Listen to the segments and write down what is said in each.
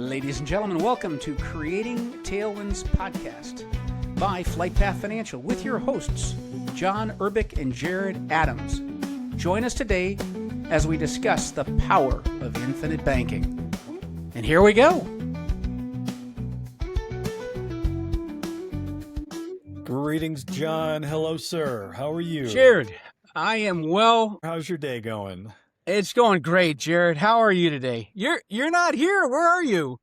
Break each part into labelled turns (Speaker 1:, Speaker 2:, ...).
Speaker 1: Ladies and gentlemen, welcome to Creating Tailwinds Podcast by Flight Path Financial with your hosts, John Urbick and Jared Adams. Join us today as we discuss the power of infinite banking. And here we go.
Speaker 2: Greetings, John. Hello, sir. How are you?
Speaker 1: Jared, I am well.
Speaker 2: How's your day going?
Speaker 1: It's going great, Jared. How are you today? You're not here. Where are you?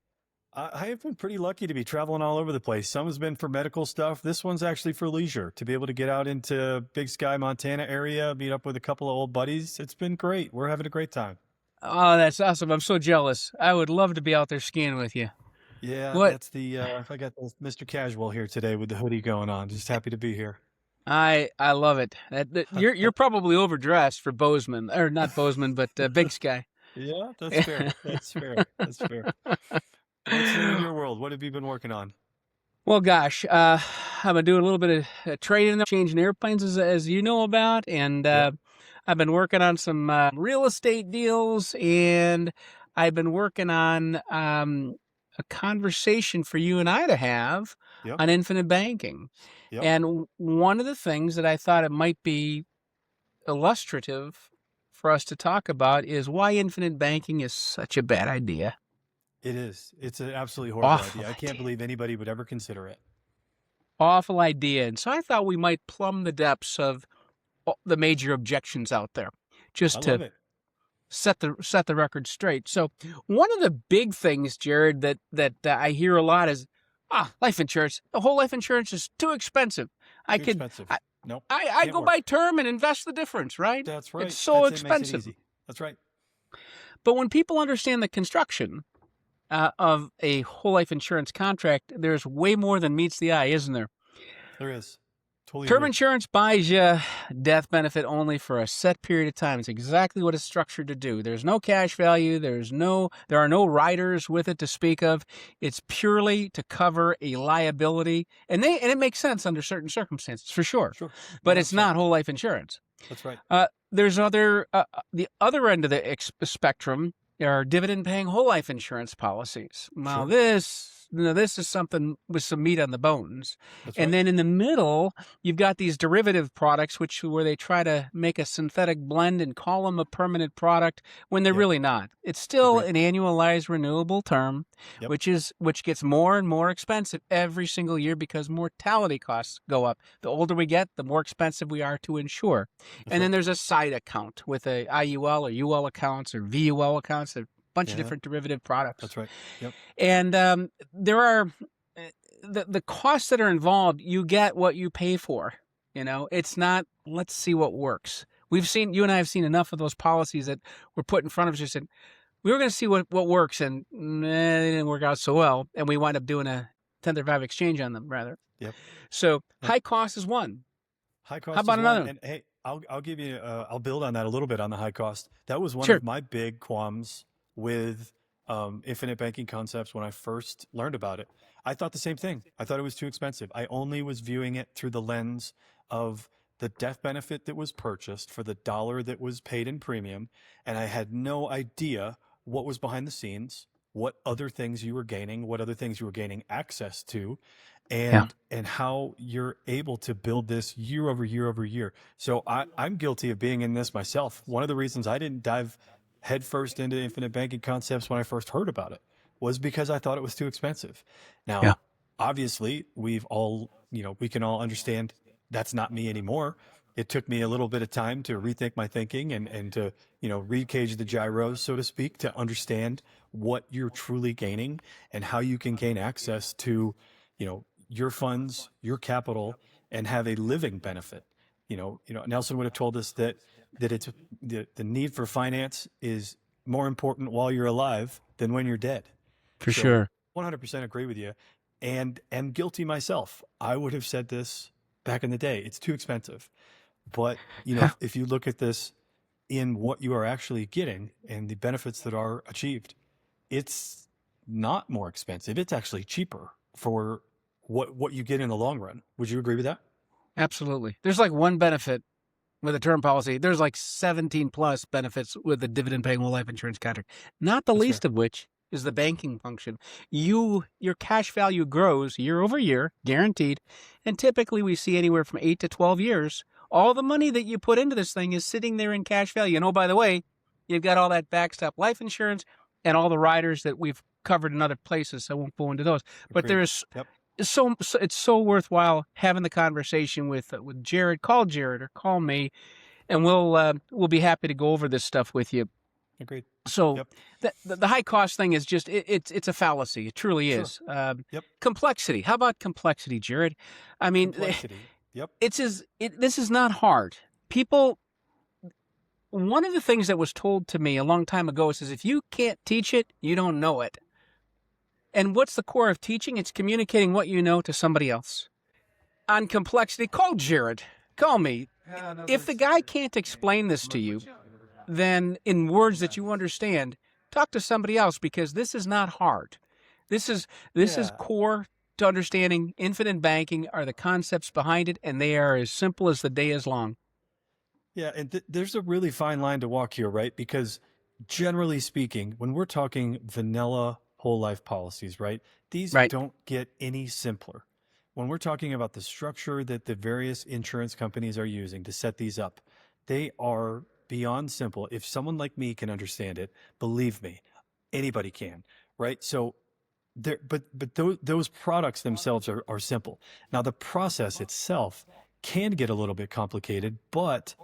Speaker 2: I have been pretty lucky to be traveling all over the place. Some has been for medical stuff. This one's actually for leisure, to be able to get out into Big Sky, Montana area, meet up with a couple of old buddies. It's been great. We're having a great time.
Speaker 1: Oh, that's awesome. I'm so jealous. I would love to be out there skiing with you.
Speaker 2: Yeah,
Speaker 1: What?
Speaker 2: that's the, I got Mr. Casual here today with the hoodie going on. Just happy to be here.
Speaker 1: I love it. You're probably overdressed for Bozeman, or not Bozeman, but Big Sky.
Speaker 2: Yeah, that's fair. That's fair. That's fair. What's new in your world? What have you been working on?
Speaker 1: Well, gosh, I've been doing a little bit of trading, changing airplanes, as you know about, and
Speaker 2: Yep.
Speaker 1: I've been working on some real estate deals, and I've been working on a conversation for you and I to have
Speaker 2: Yep.
Speaker 1: on infinite banking.
Speaker 2: Yep.
Speaker 1: And one of the things that I thought it might be illustrative for us to talk about is why infinite banking is such a bad idea.
Speaker 2: It is. It's an absolutely horrible
Speaker 1: Awful
Speaker 2: idea. I can't
Speaker 1: idea.
Speaker 2: believe anybody would ever consider it.
Speaker 1: Awful idea. And so I thought we might plumb the depths of the major objections out there, just
Speaker 2: I love
Speaker 1: to
Speaker 2: it.
Speaker 1: set the record straight. So one of the big things, Jared, that I hear a lot is, life insurance. The whole life insurance is too expensive.
Speaker 2: Too expensive. Nope.
Speaker 1: I
Speaker 2: Can't
Speaker 1: go
Speaker 2: work.
Speaker 1: by term and invest the difference, right?
Speaker 2: That's right.
Speaker 1: It's so
Speaker 2: It makes it
Speaker 1: expensive.
Speaker 2: easy. That's right.
Speaker 1: But when people understand the construction of a whole life insurance contract, there's way more than meets the eye, isn't there?
Speaker 2: There is. Totally
Speaker 1: Term
Speaker 2: agree.
Speaker 1: insurance buys you death benefit only for a set period of time. It's exactly what it's structured to do. There's no cash value. There are no riders with it to speak of. It's purely to cover a liability, and it makes sense under certain circumstances for sure.
Speaker 2: Sure.
Speaker 1: But it's
Speaker 2: 100%.
Speaker 1: not whole life insurance.
Speaker 2: That's right.
Speaker 1: There's the other end of the spectrum are dividend-paying whole life insurance policies. Now,
Speaker 2: Sure.
Speaker 1: this is something with some meat on the bones.
Speaker 2: That's
Speaker 1: And
Speaker 2: right.
Speaker 1: then in the middle, you've got these derivative products, where they try to make a synthetic blend and call them a permanent product when they're
Speaker 2: Yep.
Speaker 1: really not. It's still
Speaker 2: Agreed.
Speaker 1: an annualized renewable term,
Speaker 2: Yep.
Speaker 1: which gets more and more expensive every single year because mortality costs go up. The older we get, the more expensive we are to insure.
Speaker 2: That's
Speaker 1: And then
Speaker 2: right.
Speaker 1: there's a side account with a IUL or UL accounts or VUL accounts, a bunch of
Speaker 2: Yeah.
Speaker 1: different derivative products.
Speaker 2: That's right. Yep.
Speaker 1: And there are the costs that are involved. You get what you pay for. It's not, let's see what works. You and I have seen enough of those policies that were put in front of us and said, we were going to see what works, and they didn't work out so well. And we wind up doing a 1035 exchange on them, rather.
Speaker 2: Yep.
Speaker 1: So
Speaker 2: Yep.
Speaker 1: high cost is one.
Speaker 2: High cost
Speaker 1: How about
Speaker 2: is one.
Speaker 1: another?
Speaker 2: And hey, I'll give you. I'll build on that a little bit on the high cost. That was one
Speaker 1: Sure.
Speaker 2: of my big qualms with infinite banking concepts when I first learned about it. I thought the same thing. I thought it was too expensive. I only was viewing it through the lens of the death benefit that was purchased for the dollar that was paid in premium, and I had no idea what was behind the scenes, what other things you were gaining, what other things you were gaining access to,
Speaker 1: Yeah.
Speaker 2: and how you're able to build this year over year over year. So I'm guilty of being in this myself. One of the reasons I didn't dive headfirst into infinite banking concepts when I first heard about it was because I thought it was too expensive. Now,
Speaker 1: Yeah.
Speaker 2: obviously, we can all understand that's not me anymore. It took me a little bit of time to rethink my thinking and to, recage the gyros, so to speak, to understand what you're truly gaining and how you can gain access to, your funds, your capital, and have a living benefit. Nelson would have told us that it's the need for finance is more important while you're alive than when you're dead.
Speaker 1: For
Speaker 2: So
Speaker 1: sure.
Speaker 2: 100% agree with you, and am guilty myself. I would have said this back in the day. It's too expensive. But, if you look at this in what you are actually getting and the benefits that are achieved, it's not more expensive. It's actually cheaper for what you get in the long run. Would you agree with that?
Speaker 1: Absolutely. There's like one benefit with a term policy. There's like 17 plus benefits with a dividend paying whole life insurance contract. Not the
Speaker 2: That's
Speaker 1: least
Speaker 2: fair.
Speaker 1: of which is the banking function. Your cash value grows year over year, guaranteed, and typically we see anywhere from 8 to 12 years. All the money that you put into this thing is sitting there in cash value. And oh, by the way, you've got all that backstop life insurance and all the riders that we've covered in other places. So I won't go into those. But
Speaker 2: Agreed.
Speaker 1: there is
Speaker 2: Yep.
Speaker 1: so it's so worthwhile having the conversation with Jared. Call Jared or call me, and we'll be happy to go over this stuff with you.
Speaker 2: Agreed.
Speaker 1: So
Speaker 2: Yep.
Speaker 1: the high cost thing is just it's a fallacy. It truly
Speaker 2: Sure.
Speaker 1: is.
Speaker 2: Yep.
Speaker 1: Complexity. How about complexity, Jared? I mean,
Speaker 2: Complexity. Yep.
Speaker 1: this is not hard. People. One of the things that was told to me a long time ago is if you can't teach it, you don't know it. And what's the core of teaching? It's communicating what you know to somebody else. On complexity, call Jared. Call me. If the guy can't explain this to you, then in words that you understand, talk to somebody else, because this is not hard. This is core to understanding infinite banking, are the concepts behind it, and they are as simple as the day is long.
Speaker 2: Yeah, and there's a really fine line to walk here, right? Because generally speaking, when we're talking vanilla whole life policies, right, these don't get any simpler. When we're talking about the structure that the various insurance companies are using to set these up, they are beyond simple. If someone like me can understand it, believe me, anybody can, right? So those products themselves are simple. Now, the process itself can get a little bit complicated, but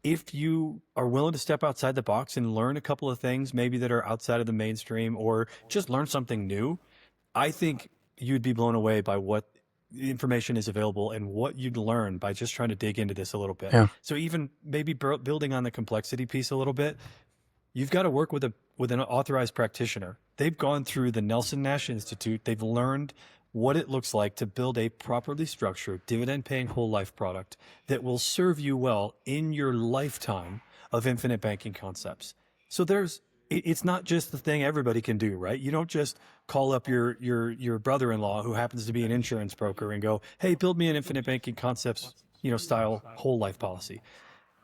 Speaker 2: if you are willing to step outside the box and learn a couple of things maybe that are outside of the mainstream, or just learn something new, I think you'd be blown away by what information is available and what you'd learn by just trying to dig into this a little bit.
Speaker 1: Yeah.
Speaker 2: So even maybe building on the complexity piece a little bit, you've got to work with an authorized practitioner. They've gone through the Nelson Nash Institute. They've learned what it looks like to build a properly structured dividend-paying whole life product that will serve you well in your lifetime of infinite banking concepts. So it's not just the thing everybody can do, right? You don't just call up your brother-in-law who happens to be an insurance broker and go, "Hey, build me an infinite banking concepts, style whole life policy."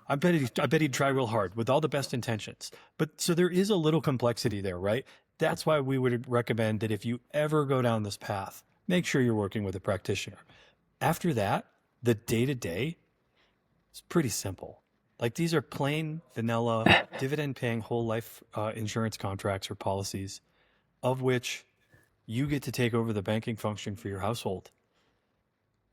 Speaker 2: I bet he'd try real hard with all the best intentions. But so there is a little complexity there, right? That's why we would recommend that if you ever go down this path, make sure you're working with a practitioner. After that, the day-to-day is pretty simple. Like, these are plain vanilla dividend-paying whole life insurance contracts or policies, of which you get to take over the banking function for your household.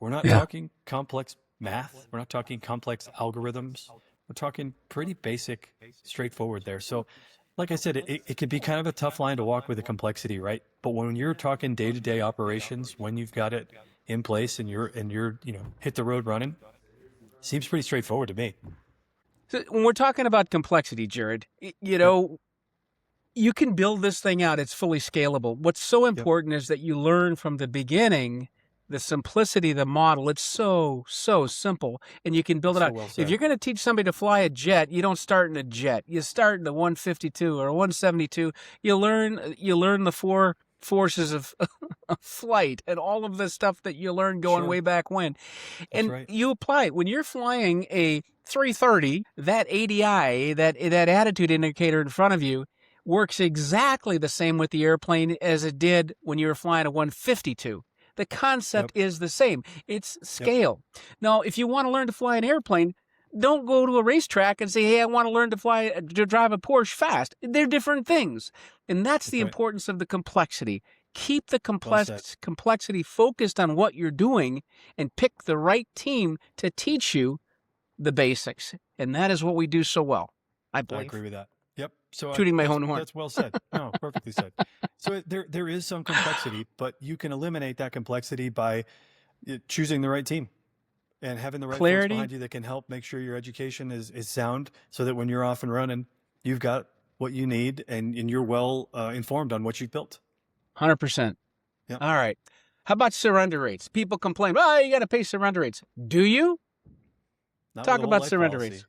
Speaker 2: We're not talking complex math. We're not talking complex algorithms. We're talking pretty basic, straightforward there. So, like I said, it could be kind of a tough line to walk with the complexity, right? But when you're talking day-to-day operations, when you've got it in place and you're hit the road running, seems pretty straightforward to me.
Speaker 1: So when we're talking about complexity, Jared, you can build this thing out. It's fully scalable. What's so important is that you learn from the beginning the simplicity of the model. It's so simple, and you can build it out.
Speaker 2: Well said.
Speaker 1: If you're going to teach somebody to fly a jet, you don't start in a jet. You start in a 152 or a 172. You learn the four forces of flight and all of the stuff that you learned going way back when. And you apply it. When you're flying a 330, that ADI, that attitude indicator in front of you, works exactly the same with the airplane as it did when you were flying a 152. The concept is the same. It's scale. Now, if you want to learn to fly an airplane, don't go to a racetrack and say, "Hey, I want to learn to drive a Porsche fast." They're different things. And that's the importance of the complexity. Keep the complexity focused on what you're doing, and pick the right team to teach you the basics. And that is what we do so well, I believe.
Speaker 2: I agree with that. Yep. So
Speaker 1: tooting my own horn.
Speaker 2: That's well said. No, perfectly said. So there is some complexity, but you can eliminate that complexity by choosing the right team and having the right folks behind you that can help make sure your education is sound, so that when you're off and running, you've got what you need and you're well informed on what you've built.
Speaker 1: 100%.
Speaker 2: Yep.
Speaker 1: All right. How about surrender rates? People complain, "Oh, you got to pay surrender rates." Do you? Talk about surrender rates.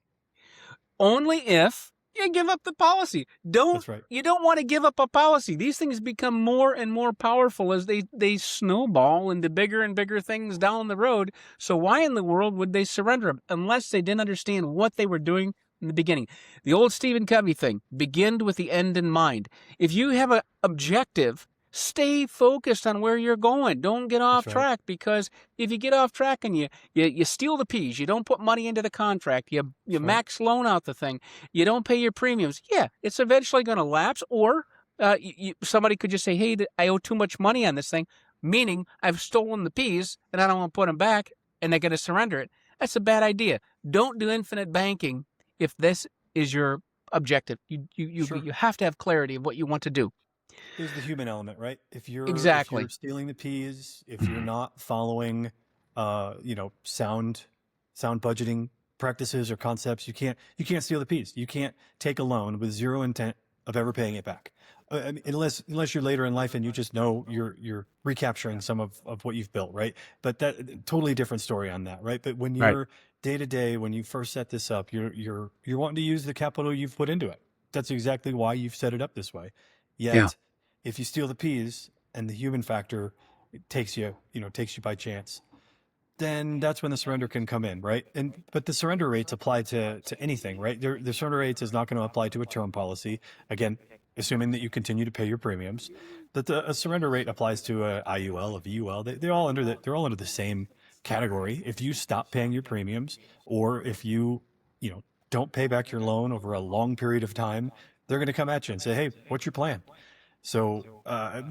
Speaker 1: Only if you give up the policy.
Speaker 2: That's right.
Speaker 1: You don't want to give up a policy. These things become more and more powerful as they snowball into bigger and bigger things down the road. So why in the world would they surrender them unless they didn't understand what they were doing in the beginning. The old Stephen Covey thing, begin with the end in mind. If you have an objective, stay focused on where you're going. Don't get off
Speaker 2: That's right.
Speaker 1: track, because if you get off track and you steal the peas, you don't put money into the contract, you
Speaker 2: That's right.
Speaker 1: max loan out the thing, you don't pay your premiums, yeah, it's eventually going to lapse. Or somebody could just say, hey, I owe too much money on this thing, meaning I've stolen the peas and I don't want to put them back, and they're going to surrender it. That's a bad idea. Don't do infinite banking if this is your objective.
Speaker 2: Sure.
Speaker 1: You have to have clarity of what you want to do.
Speaker 2: There's the human element, right? If you're
Speaker 1: Exactly.
Speaker 2: stealing the peas, if you're not following sound budgeting practices or concepts, you can't steal the peas. You can't take a loan with zero intent of ever paying it back. I mean, unless you're later in life and you just know you're recapturing some of what you've built, right? But that totally different story on that, right? But when you're day to day, when you first set this up, you're wanting to use the capital you've put into it. That's exactly why you've set it up this way. Yet, if you steal the peas and the human factor takes you by chance, then that's when the surrender can come in, right? But the surrender rates apply to anything, right? The surrender rates is not going to apply to a term policy. Again, assuming that you continue to pay your premiums. But a surrender rate applies to a IUL, a VUL. They're all under the same category. If you stop paying your premiums, or if you don't pay back your loan over a long period of time, they're going to come at you and say, hey, what's your plan? So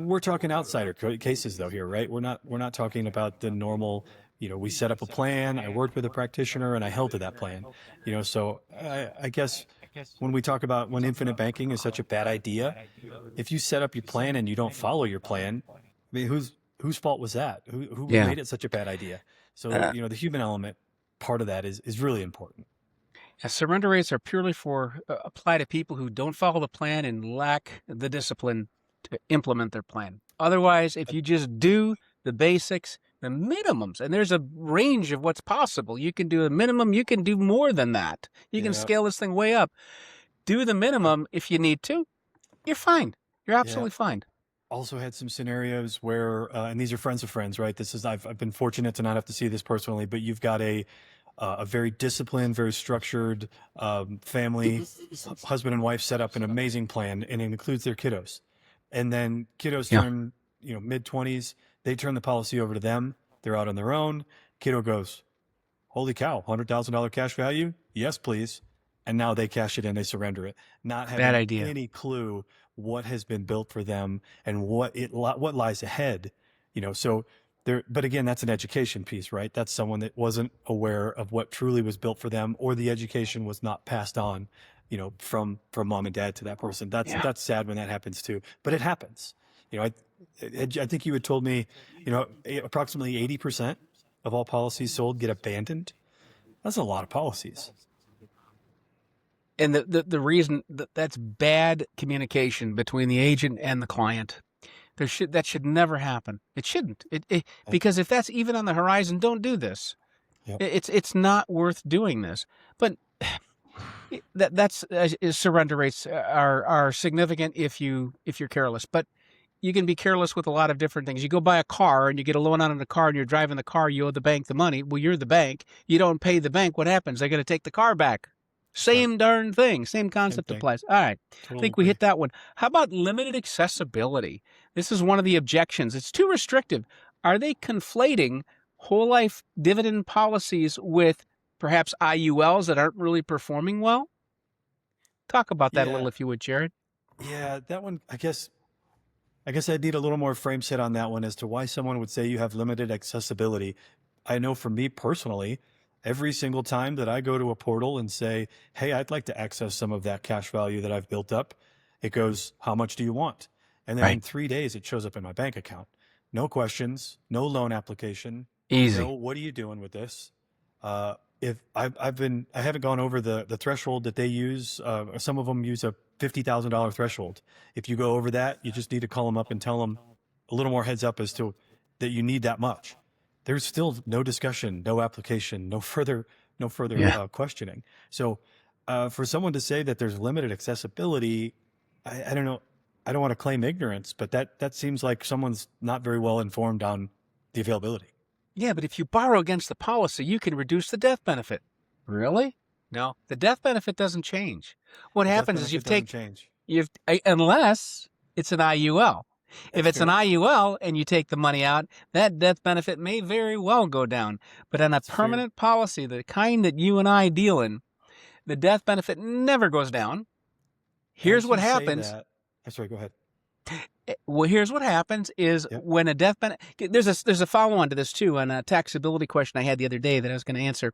Speaker 2: we're talking outsider cases though here, right? We're not talking about the normal, we set up a plan, I worked with a practitioner and I held to that plan. So I guess when we talk about when infinite banking is such a bad idea, if you set up your plan and you don't follow your plan, I mean, whose fault was that? Who made it such a bad idea? So, the human element part of that is really important.
Speaker 1: Surrender rates are purely apply to people who don't follow the plan and lack the discipline to implement their plan. Otherwise, if you just do the basics, the minimums, and there's a range of what's possible. You can do a minimum, you can do more than that. You can scale this thing way up. Do the minimum if you need to. You're fine. You're absolutely fine.
Speaker 2: Also had some scenarios where, and these are friends of friends, right? I've been fortunate to not have to see this personally, but you've got a very disciplined, very structured family, husband and wife set up an amazing plan, and it includes their kiddos. And then kiddos turn, mid-20s, they turn the policy over to them. They're out on their own. Kiddo goes, holy cow, $100,000 cash value? Yes, please. And now they cash it in, they surrender it, not having any clue what has been built for them and what lies ahead. So there, but again, that's an education piece, right? That's someone that wasn't aware of what truly was built for them, or the education was not passed on, from mom and dad to that person. That's sad when that happens too, but it happens. I think you had told me, approximately 80% of all policies sold get abandoned. That's a lot of policies.
Speaker 1: And the reason that's bad communication between the agent and the client. That should never happen. It shouldn't. Because if that's even on the horizon, don't do this. Yep. It's not worth doing this. But that's surrender rates are significant if you're careless. But you can be careless with a lot of different things. You go buy a car and you get a loan on the car and you're driving the car. You owe the bank the money. Well, you're the bank. You don't pay the bank. What happens? They're going to take the car back. Same darn thing. Same concept applies. All right. Totally I think we hit that one. How about limited accessibility? This is one of the objections. It's too restrictive. Are they conflating whole life dividend policies with perhaps IULs that aren't really performing well? Talk about that a little, if you would, Jared.
Speaker 2: Yeah, that one, I guess I'd need a little more frame set on that one as to why someone would say you have limited accessibility. I know for me personally, every single time that I go to a portal and say, hey, I'd like to access some of that cash value that I've built up, it goes, how much do you want? And then in 3 days, it shows up in my bank account. No questions, no loan application.
Speaker 1: Easy.
Speaker 2: No, what are you doing with this? If I haven't gone over the threshold that they use. Some of them use a $50,000 threshold. If you go over that, you just need to call them up and tell them a little more heads up as to that you need that much. There's still no discussion, no application, no further questioning. So for someone to say that there's limited accessibility, I don't know. I don't want to claim ignorance, but that seems like someone's not very well informed on the availability.
Speaker 1: Yeah, but if you borrow against the policy, you can reduce the death benefit. Really? No, the death benefit doesn't change. What
Speaker 2: The death
Speaker 1: happens is
Speaker 2: benefit doesn't change.
Speaker 1: unless it's an IUL. If
Speaker 2: That's
Speaker 1: it's an
Speaker 2: fair.
Speaker 1: IUL and you take the money out, that death benefit may very well go down. But on a
Speaker 2: That's fair.
Speaker 1: permanent policy, the kind that you and I deal in, the death benefit never goes down. Here's
Speaker 2: As
Speaker 1: what
Speaker 2: you say
Speaker 1: happens.
Speaker 2: that, I'm sorry, go ahead.
Speaker 1: Well, here's what happens is
Speaker 2: Yep.
Speaker 1: when a death benefit, there's a follow-on to this too, on a taxability question I had the other day that I was going to answer.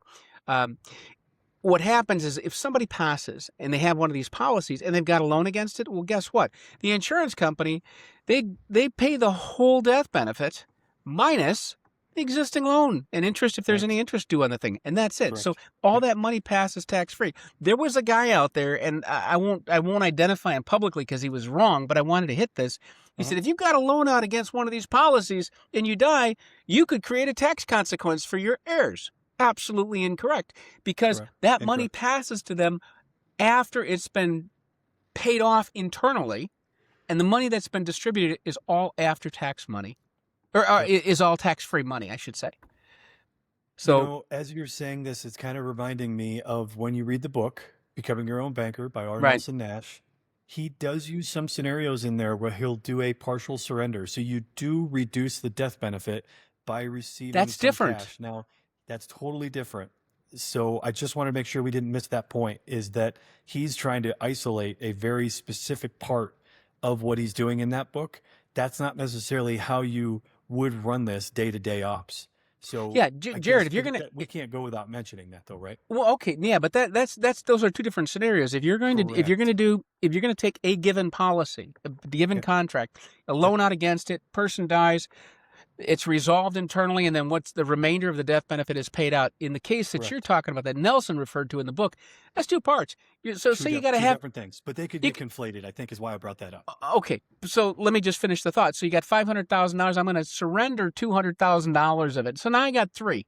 Speaker 1: What happens is if somebody passes and they have one of these policies and they've got a loan against it, well, guess what? The insurance company, they pay the whole death benefit minus the existing loan and interest if there's
Speaker 2: Right.
Speaker 1: any interest due on the thing, and that's it.
Speaker 2: Correct.
Speaker 1: So all
Speaker 2: Yep.
Speaker 1: that money passes tax-free. There was a guy out there, and I won't identify him publicly because he was wrong, but I wanted to hit this. He said, if you've got a loan out against one of these policies and you die, you could create a tax consequence for your heirs. Absolutely incorrect, because
Speaker 2: Correct.
Speaker 1: that money
Speaker 2: Incorrect.
Speaker 1: passes to them after it's been paid off internally, and the money that's been distributed is all after-tax money, or
Speaker 2: Yep.
Speaker 1: is all tax-free money, I should say. So,
Speaker 2: You know, as you're saying this, it's kind of reminding me of when you read the book, Becoming Your Own Banker by R.
Speaker 1: right,
Speaker 2: Nelson Nash. He does use some scenarios in there where he'll do a partial surrender. So you do reduce the death benefit by receiving
Speaker 1: that's
Speaker 2: some
Speaker 1: different.
Speaker 2: cash. Now, that's totally different. So I just want to make sure we didn't miss that point, is that he's trying to isolate a very specific part of what he's doing in that book. That's not necessarily how you would run this day-to-day ops. So
Speaker 1: Yeah,
Speaker 2: I
Speaker 1: Jared,
Speaker 2: guess
Speaker 1: if you're gonna,
Speaker 2: we can't go without mentioning that, though, right?
Speaker 1: well, okay, yeah, but that's those are two different scenarios. If you're going to take a given policy, a given
Speaker 2: Yep.
Speaker 1: contract, a loan out against it, person dies, it's resolved internally, and then what's the remainder of the death benefit is paid out. In the case that you're
Speaker 2: Correct.
Speaker 1: talking about, that Nelson referred to in the book, that's two parts. So say you got to
Speaker 2: Two
Speaker 1: have,
Speaker 2: different things, but they could
Speaker 1: you
Speaker 2: get conflated, I think, is why I brought that up.
Speaker 1: okay, so let me just finish the thought. So you got $500,000. I'm going to surrender $200,000 of it. So now I got three.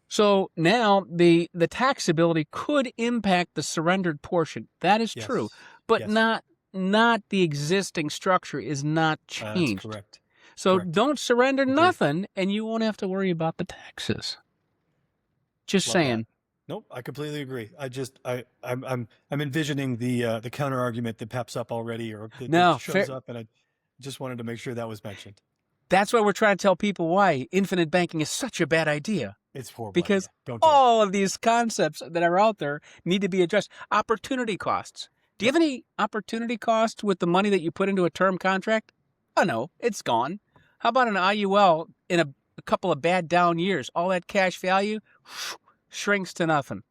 Speaker 1: So now the taxability could impact the surrendered portion. That is true,
Speaker 2: Yes.
Speaker 1: but
Speaker 2: Yes.
Speaker 1: not the existing structure is not
Speaker 2: That's
Speaker 1: changed.
Speaker 2: correct.
Speaker 1: So
Speaker 2: Correct.
Speaker 1: don't surrender
Speaker 2: Agreed.
Speaker 1: nothing, and you won't have to worry about the taxes. Just
Speaker 2: Love
Speaker 1: saying.
Speaker 2: that. Nope, I completely agree. I'm envisioning the counter argument that pops up already, or
Speaker 1: No,
Speaker 2: that shows up, and I just wanted to make sure that was mentioned.
Speaker 1: that's why we're trying to tell people why infinite banking is such a bad idea.
Speaker 2: It's horrible.
Speaker 1: Because
Speaker 2: idea. Don't do it.
Speaker 1: all of these concepts that are out there need to be addressed. Opportunity costs. Do you have any opportunity costs with the money that you put into a term contract? Oh, no, it's gone. How about an IUL in a couple of bad down years? All that cash value shrinks to nothing.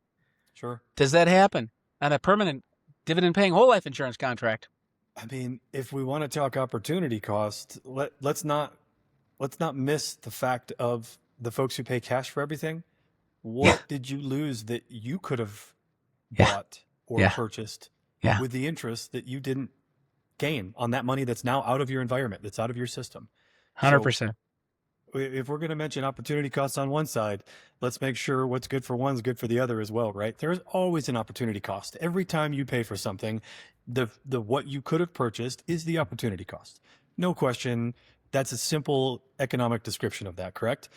Speaker 2: Sure.
Speaker 1: Does that happen on a permanent dividend-paying whole life insurance contract?
Speaker 2: I mean, if we want to talk opportunity cost, let's not miss the fact of the folks who pay cash for everything. What
Speaker 1: Yeah.
Speaker 2: did you lose that you could have
Speaker 1: Yeah.
Speaker 2: bought or
Speaker 1: Yeah.
Speaker 2: purchased
Speaker 1: Yeah.
Speaker 2: with the interest that you didn't gain on that money that's now out of your environment, that's out of your system?
Speaker 1: 100%.
Speaker 2: If we're going to mention opportunity costs on one side, let's make sure what's good for one is good for the other as well, right? There's always an opportunity cost. Every time you pay for something, the what you could have purchased is the opportunity cost. No question. That's a simple economic description of that, correct?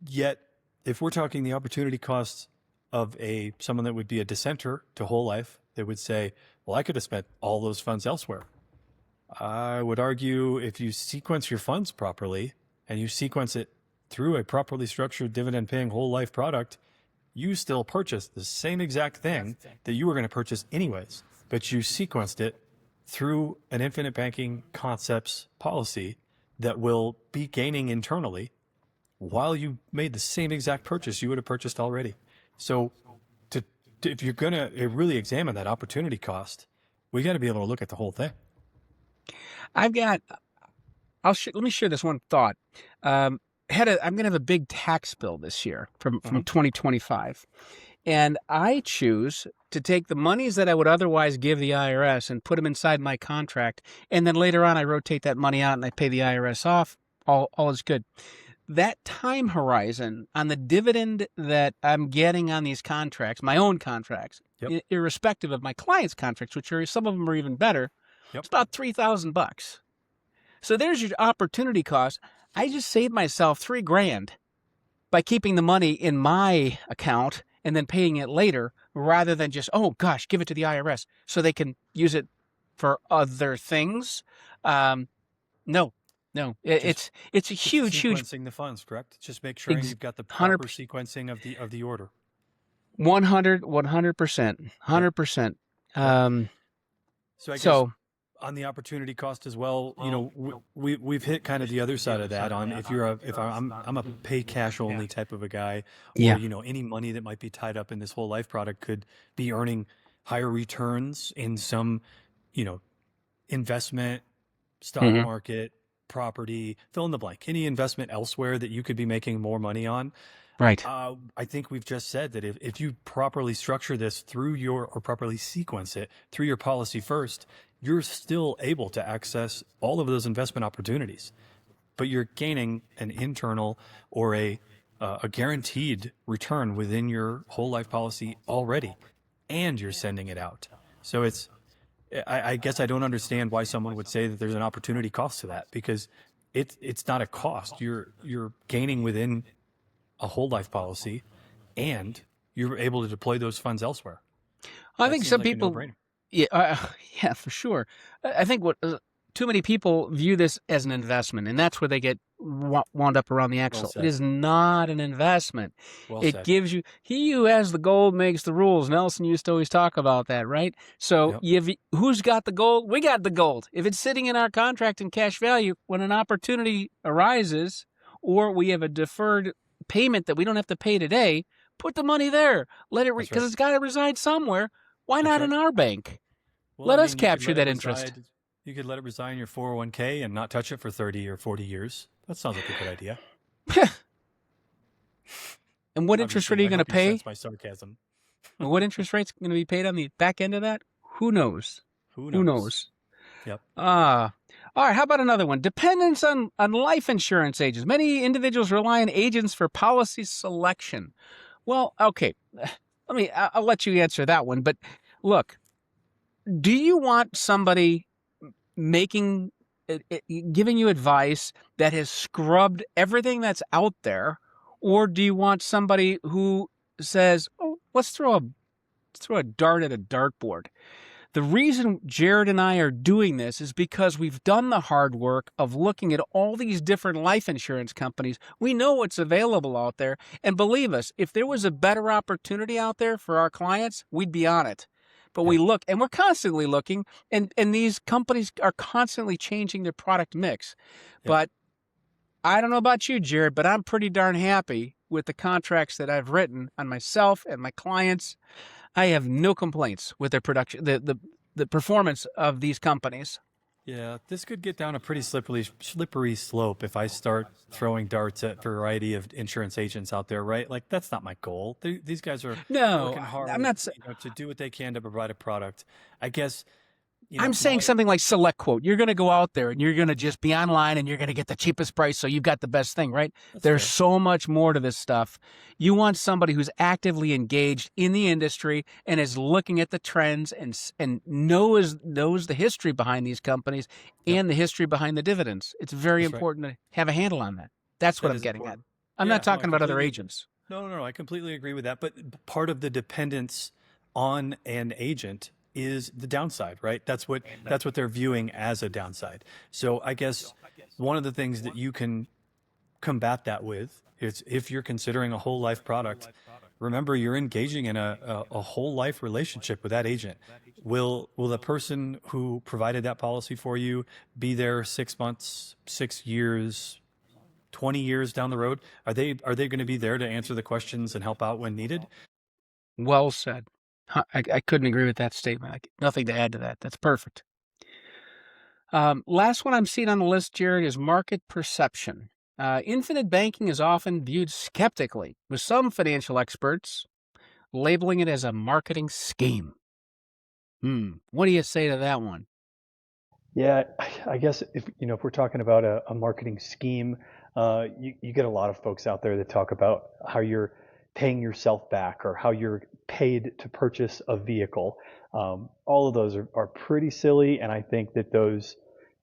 Speaker 2: Yet, if we're talking the opportunity costs of someone that would be a dissenter to whole life, they would say, well, I could have spent all those funds elsewhere. I would argue if you sequence your funds properly and you sequence it through a properly structured dividend paying whole life product, you still purchase the same exact thing that you were going to purchase anyways, but you sequenced it through an infinite banking concepts policy that will be gaining internally while you made the same exact purchase you would have purchased already. So if you're going to really examine that opportunity cost, we got to be able to look at the whole thing.
Speaker 1: Let me share this one thought. I'm going to have a big tax bill this year from 2025. And I choose to take the monies that I would otherwise give the IRS and put them inside my contract. And then later on, I rotate that money out and I pay the IRS off. All is good. That time horizon on the dividend that I'm getting on these contracts, my own contracts,
Speaker 2: Yep.
Speaker 1: irrespective of my clients' contracts, which are some of them are even better,
Speaker 2: Yep.
Speaker 1: it's about $3,000. So there's your opportunity cost. I just saved myself $3,000 by keeping the money in my account and then paying it later rather than just, oh gosh, give it to the IRS so they can use it for other things. Um, no, no,
Speaker 2: Just
Speaker 1: it's a huge
Speaker 2: sequencing the funds, correct? Just make sure
Speaker 1: ex-
Speaker 2: you've got the proper
Speaker 1: 100%,
Speaker 2: sequencing of the order.
Speaker 1: 100%,
Speaker 2: Yep.
Speaker 1: 100%.
Speaker 2: Yep.
Speaker 1: Um,
Speaker 2: So I guess
Speaker 1: so
Speaker 2: on the opportunity cost as well, we've hit kind of the other side of that on if you're a if I'm a pay cash only type of a guy, or
Speaker 1: yeah.
Speaker 2: any money that might be tied up in this whole life product could be earning higher returns in some, you know, investment, stock
Speaker 1: Hmm.
Speaker 2: market, property, fill in the blank, any investment elsewhere that you could be making more money on.
Speaker 1: Right.
Speaker 2: I think we've just said that if you properly structure this through or properly sequence it through your policy first, you're still able to access all of those investment opportunities, but you're gaining an internal or a guaranteed return within your whole life policy already, and you're sending it out. So I guess I don't understand why someone would say that there's an opportunity cost to that, because it's not a cost. You're gaining within a whole life policy, and you're able to deploy those funds elsewhere.
Speaker 1: I
Speaker 2: That
Speaker 1: think
Speaker 2: seems
Speaker 1: some
Speaker 2: like a
Speaker 1: people,
Speaker 2: no-brainer.
Speaker 1: yeah, yeah, for sure. I think what too many people view this as an investment, and that's where they get wound up around the
Speaker 2: Well
Speaker 1: axle. It
Speaker 2: said.
Speaker 1: is not an investment.
Speaker 2: Well
Speaker 1: It
Speaker 2: said.
Speaker 1: gives you he who has the gold makes the rules. Nelson used to always talk about that, right? So
Speaker 2: Yep.
Speaker 1: who's got the gold? We got the gold. If it's sitting in our contract in cash value, when an opportunity arises, or we have a deferred payment that we don't have to pay today, put the money there. Let it
Speaker 2: That's
Speaker 1: because
Speaker 2: right.
Speaker 1: it's got to reside somewhere. Why
Speaker 2: That's
Speaker 1: not
Speaker 2: right.
Speaker 1: in our bank?
Speaker 2: Well, I
Speaker 1: Let us
Speaker 2: mean, you could
Speaker 1: capture
Speaker 2: let it
Speaker 1: that interest.
Speaker 2: reside. You could let it reside in your 401k and not touch it for 30 or 40 years. That sounds like a good idea.
Speaker 1: And what
Speaker 2: I'm just
Speaker 1: interest rate are
Speaker 2: kidding.
Speaker 1: you
Speaker 2: I
Speaker 1: going to
Speaker 2: hope you
Speaker 1: pay?
Speaker 2: sense my sarcasm.
Speaker 1: And what interest rate's going to be paid on the back end of that? Who knows?
Speaker 2: Who
Speaker 1: Who
Speaker 2: knows?
Speaker 1: knows?
Speaker 2: Yep.
Speaker 1: All right. How about another one? Dependence on life insurance agents. Many individuals rely on agents for policy selection. Well, okay. I'll let you answer that one. But look, do you want somebody making giving you advice that has scrubbed everything that's out there, or do you want somebody who says, "Oh, let's throw a dart at a dartboard"? The reason Jared and I are doing this is because we've done the hard work of looking at all these different life insurance companies. We know what's available out there, and believe us, if there was a better opportunity out there for our clients, we'd be on it. But we
Speaker 2: Yep.
Speaker 1: look, and we're constantly looking, and these companies are constantly changing their product mix.
Speaker 2: Yep.
Speaker 1: But I don't know about you, Jared, but I'm pretty darn happy with the contracts that I've written on myself and my clients. I have no complaints with their production, the performance of these companies.
Speaker 2: Yeah, this could get down a pretty slippery slope if I start throwing darts at a variety of insurance agents out there, right? Like that's not my goal. These guys are
Speaker 1: No,
Speaker 2: working
Speaker 1: I'm
Speaker 2: hard,
Speaker 1: not.
Speaker 2: to do what they can to provide a product. I guess,
Speaker 1: I'm saying
Speaker 2: my
Speaker 1: something like Select Quote. You're going to go out there and you're going to just be online and you're going to get the cheapest price, so you've got the best thing, right?
Speaker 2: that's
Speaker 1: There's
Speaker 2: fair.
Speaker 1: so much more to this stuff. You want somebody who's actively engaged in the industry and is looking at the trends and knows the history behind these companies
Speaker 2: Yep,
Speaker 1: and the history behind the dividends. It's very
Speaker 2: that's right.
Speaker 1: important to have a handle on that. That's what
Speaker 2: That
Speaker 1: I'm
Speaker 2: is
Speaker 1: getting at.
Speaker 2: important.
Speaker 1: I'm not
Speaker 2: Yeah, no, I
Speaker 1: talking about other
Speaker 2: completely.
Speaker 1: agents.
Speaker 2: No, no, no, I completely agree with that. But part of the dependence on an agent is the downside, right? That's what they're viewing as a downside. So I guess one of the things that you can combat that with is, if you're considering a whole life product, remember you're engaging in a whole life relationship with that agent. Will the person who provided that policy for you be there 6 months, 6 years, 20 years down the road? Are they going to be there to answer the questions and help out when needed?
Speaker 1: Well said. I couldn't agree with that statement. Nothing to add to that. That's perfect. Last one I'm seeing on the list, Jared, is market perception. Infinite banking is often viewed skeptically, with some financial experts labeling it as a marketing scheme. What do you say to that one?
Speaker 3: Yeah, I guess if we're talking about a marketing scheme, you get a lot of folks out there that talk about how you're paying yourself back or how you're paid to purchase a vehicle. All of those are pretty silly, and I think that those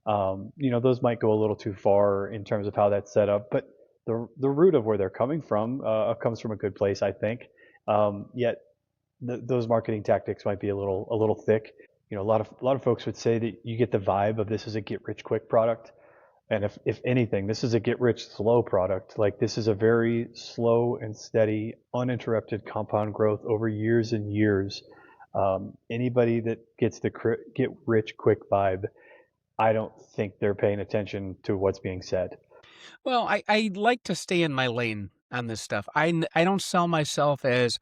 Speaker 3: might go a little too far in terms of how that's set up. But the root of where they're coming from comes from a good place, I think. Yet those marketing tactics might be a little thick. A lot of folks would say that you get the vibe of this is a get rich quick product. And if anything, this is a get rich slow product. Like, this is a very slow and steady, uninterrupted compound growth over years and years. Anybody that gets the get rich quick vibe, I don't think they're paying attention to what's being said.
Speaker 1: Well, I like to stay in my lane on this stuff. I don't sell myself as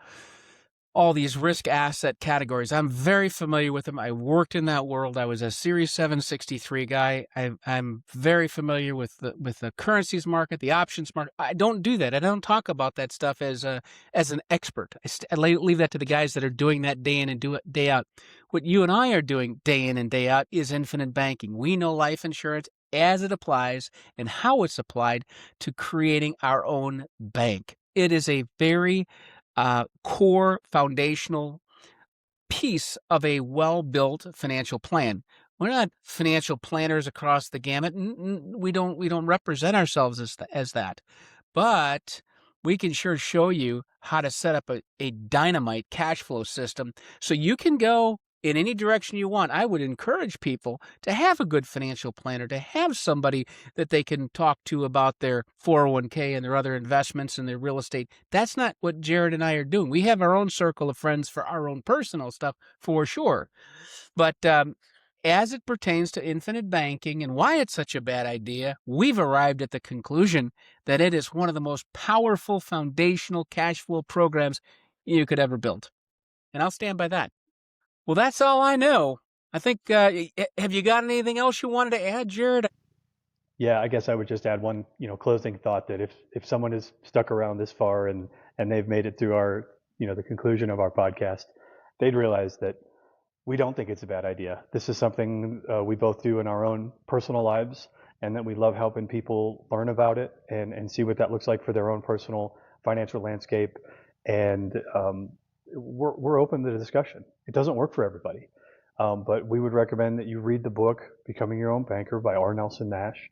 Speaker 1: all these risk asset categories. I'm very familiar with them. I worked in that world. I was a Series 763 guy. I'm very familiar with the currencies market, the options market. I don't do that. I don't talk about that stuff as an expert. I leave that to the guys that are doing that day in and day out. What you and I are doing day in and day out is infinite banking. We know life insurance as it applies and how it's applied to creating our own bank. It is a very core foundational piece of a well-built financial plan. We're not financial planners across the gamut. We don't represent ourselves as that, but we can sure show you how to set up a dynamite cash flow system so you can go in any direction you want. I would encourage people to have a good financial planner, to have somebody that they can talk to about their 401k and their other investments and their real estate. That's not what Jared and I are doing. We have our own circle of friends for our own personal stuff, for sure. But as it pertains to infinite banking and why it's such a bad idea, we've arrived at the conclusion that it is one of the most powerful foundational cash flow programs you could ever build. And I'll stand by that. Well, that's all I know. I think, have you got anything else you wanted to add, Jared?
Speaker 3: Yeah, I guess I would just add one, closing thought, that if someone is stuck around this far and they've made it through our, the conclusion of our podcast, they'd realize that we don't think it's a bad idea. This is something we both do in our own personal lives, and that we love helping people learn about it and see what that looks like for their own personal financial landscape. And we're open to the discussion. It doesn't work for everybody, but we would recommend that you read the book Becoming Your Own Banker by R. Nelson Nash,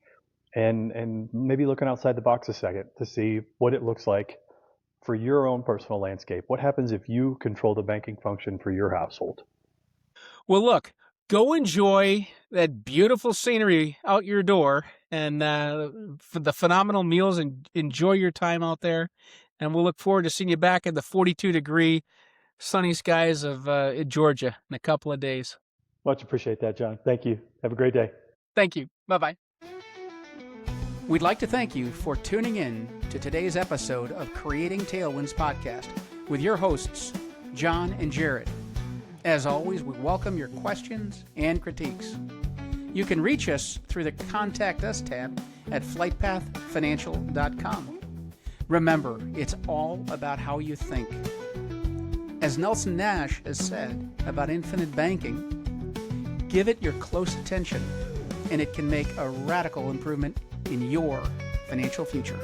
Speaker 3: and maybe looking outside the box a second to see what it looks like for your own personal landscape. What happens if you control the banking function for your household?
Speaker 1: Well, look, go enjoy that beautiful scenery out your door and for the phenomenal meals, and enjoy your time out there. And we'll look forward to seeing you back in the 42-degree sunny skies of Georgia in a couple of days.
Speaker 3: Much appreciate that, John. Thank you. Have a great day.
Speaker 1: Thank you. Bye-bye. We'd like to thank you for tuning in to today's episode of Creating Tailwinds Podcast with your hosts, John and Jared. As always, we welcome your questions and critiques. You can reach us through the Contact Us tab at flightpathfinancial.com. Remember, it's all about how you think. As Nelson Nash has said about infinite banking, give it your close attention, and it can make a radical improvement in your financial future.